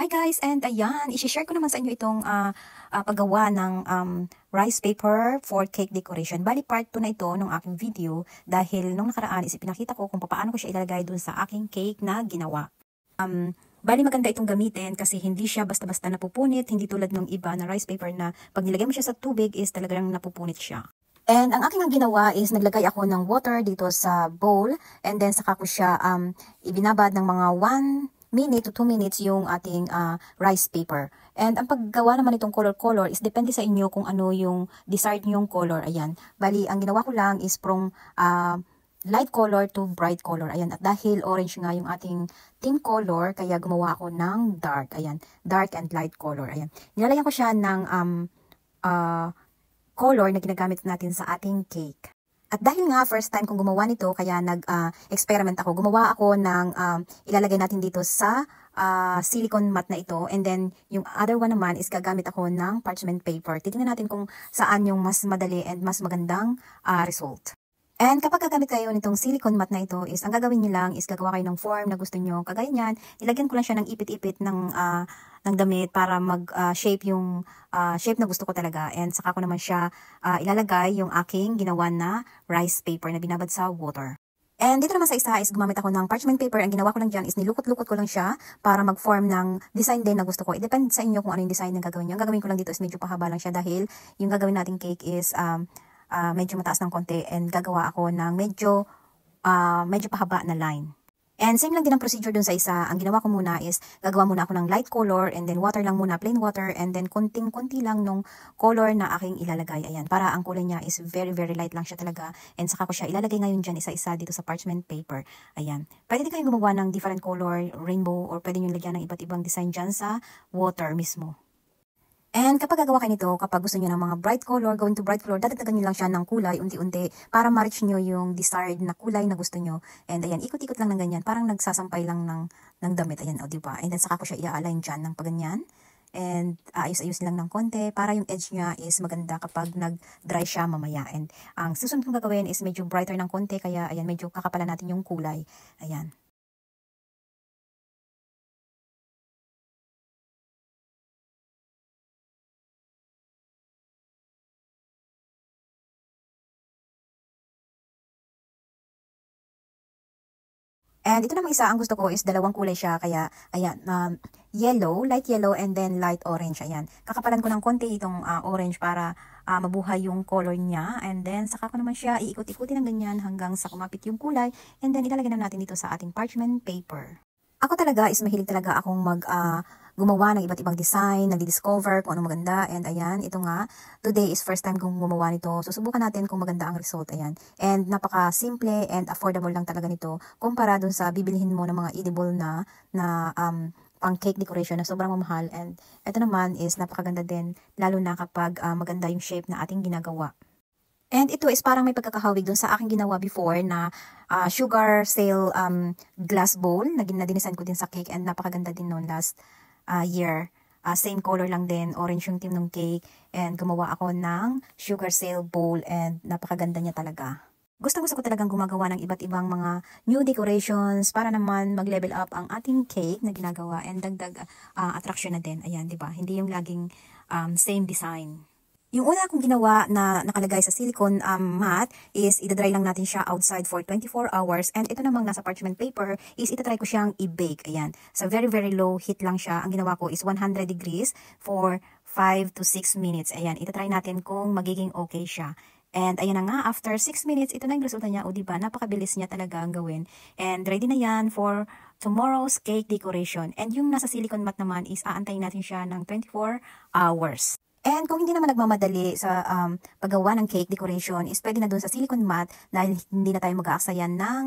Hi guys, and ayan, i-share ko naman sa inyo itong paggawa ng rice paper for cake decoration. Bali part 2 na ito ng aking video dahil nung nakaraan is ipinakita ko kung paano ko siya ilalagay dun sa aking cake na ginawa. Bali maganda itong gamitin kasi hindi siya basta-basta napupunit, hindi tulad ng iba na rice paper na pag nilagay mo siya sa tubig is talagang napupunit siya. And ang aking ginawa is naglagay ako ng water dito sa bowl and then saka ko siya ibinabad ng mga 1 minute to 2 minutes yung ating rice paper. And ang paggawa naman itong color is depende sa inyo kung ano yung desired nyong color. Ayan. Bali, ang ginawa ko lang is from light color to bright color. Ayan. At dahil orange nga yung ating team color, kaya gumawa ako ng dark. Ayan. Dark and light color. Ayan. Nilalagyan ko siya ng color na ginagamit natin sa ating cake. At dahil nga first time kong gumawa nito, kaya nag-experiment ako. Gumawa ako ng ilalagay natin dito sa silicone mat na ito. And then yung other one naman is gagamit ako ng parchment paper. Titingnan natin kung saan yung mas madali and mas magandang result. And kapag gagamit kayo nitong silicone mat na ito, is ang gagawin niyo lang is gagawa kayo ng form na gusto niyo. Kagaya niyan, ilagyan ko lang siya ng ipit-ipit ng damit para mag-shape yung shape na gusto ko talaga. And saka ko naman siya ilalagay yung aking ginawa na rice paper na binabad sa water. And dito naman sa isa is gumamit ako ng parchment paper. Ang ginawa ko lang dyan is nilukot-lukot ko lang siya para mag-form ng design din na gusto ko. Depende sa inyo kung ano yung design na gagawin nyo. Ang gagawin ko lang dito is medyo pahaba lang siya dahil yung gagawin nating cake is medyo mataas ng konti and gagawa ako ng medyo pahaba na line. And same lang din ang procedure dun sa isa. Ang ginawa ko muna is gagawa muna ako ng light color and then water lang muna, plain water, and then konting-konti lang nung color na aking ilalagay. Ayan, para ang kulay niya is very light lang siya talaga. And saka ko siya ilalagay ngayon dyan isa-isa dito sa parchment paper. Ayan. Pwede din kayo gumawa ng different color, rainbow, or pwede nyo lagyan ng iba't ibang design dyan sa water mismo. And kapag gagawa kayo nito, kapag gusto niyo ng mga bright color, going to bright color, dadagdagan niyo lang siya ng kulay unti-unti para ma-reach niyo yung desired na kulay na gusto niyo. And ayan, ikot-ikot lang ng ganyan, parang nagsasampay lang ng damit. Ayan, o diba? And then saka ko siya i-align dyan ng paganyan. And ayos-ayos lang ng konti para yung edge niya is maganda kapag nag-dry siya mamaya. And ang susunod kong gagawin is medyo brighter ng konti, kaya ayan, medyo kakapalan natin yung kulay. Ayan. And ito namang isa, ang gusto ko is dalawang kulay siya. Kaya, ayan, yellow, light yellow, and then light orange. Ayan. Kakapalan ko ng konti itong orange para mabuhay yung color niya. And then, saka ko naman siya iikot-ikutin ng ganyan hanggang sa kumapit yung kulay. And then, ilalagay na natin dito sa ating parchment paper. Ako talaga is mahilig talaga akong gumawa ng iba't ibang design, nagdi-discover kung anong maganda. And ayan, ito nga, today is first time kong gumawa nito. Susubukan natin kung maganda ang result. Ayan. And napaka-simple and affordable lang talaga nito kumpara dun sa bibilihin mo ng mga edible na pang cake decoration na sobrang mamahal. And ito naman is napakaganda din, lalo na kapag maganda yung shape na ating ginagawa. And ito is parang may pagkakahawig dun sa aking ginawa before na sugar sail glass bowl na dinisan ko din sa cake, and napakaganda din noon last year. Same color lang din, orange yung team ng cake, and gumawa ako ng sugar sail bowl and napakaganda niya talaga. Gusto ko talagang gumagawa ng iba't ibang mga new decorations para naman mag-level up ang ating cake na ginagawa and dagdag attraction na din. Ayan, 'di ba? Hindi yung laging same design. Yung una kong ginawa na nakalagay sa silicone mat is itadry lang natin siya outside for 24 hours. And ito namang nasa parchment paper is itatry ko siyang i-bake. Ayan. So very low heat lang siya. Ang ginawa ko is 100 degrees for 5 to 6 minutes. Ayan. Itatry natin kung magiging okay siya. And ayan na nga, after 6 minutes, ito na yung resulta niya. O diba, napakabilis niya talaga ang gawin. And ready na yan for tomorrow's cake decoration. And yung nasa silicone mat naman is aantayin natin siya ng 24 hours. And kung hindi naman nagmamadali sa paggawa ng cake decoration, is pwede na dun sa silicone mat dahil hindi na tayo mag-aaksayan ng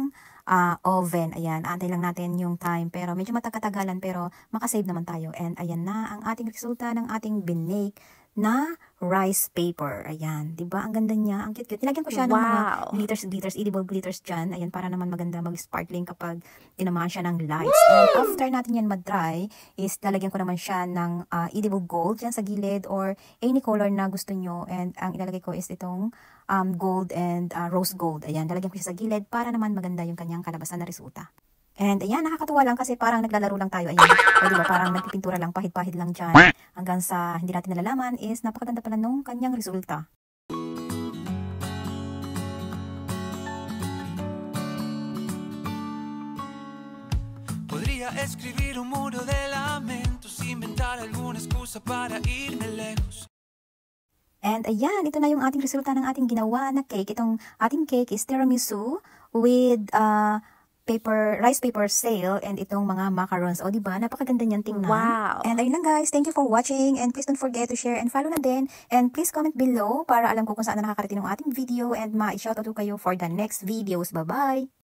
oven. Ayan, antay lang natin yung time. Pero medyo matagkatagalan pero makasave naman tayo. And ayan na ang ating resulta ng ating binake na rice paper. Ayan, 'di ba? Ang ganda niya, ang cute-cute. Nilagyan ko siya ng mga glitters, edible glitters diyan. Ayan, para naman maganda mag-sparkling kapag tinamaan siya ng lights. And after natin yan mag-dry, is lalagyan ko naman siya ng edible gold diyan sa gilid or any color na gusto nyo. And ang ilalagay ko is itong gold and rose gold. Ayan, lalagyan ko siya sa gilid para naman maganda yung kanyang kalabasan na resulta. And ayan, nakakatuwa lang kasi parang naglalaro lang tayo. Ayan, o diba, parang nagpipintura lang, pahid-pahid lang dyan. Hanggang sa hindi natin nalalaman is napakaganda pala nung kanyang resulta. Podría escribir un muro de lamentos, inventar alguna excusa para irme lejos. And ayan, ito na yung ating resulta ng ating ginawa na cake. Itong ating cake is tiramisu with rice paper sail and itong mga macarons. O diba, napakaganda niyan tingnan. Wow! And ayun lang guys, thank you for watching and please don't forget to share and follow na din. And please comment below para alam ko kung saan na nakakarating ng ating video and ma-shoutout ko kayo for the next videos. Bye-bye!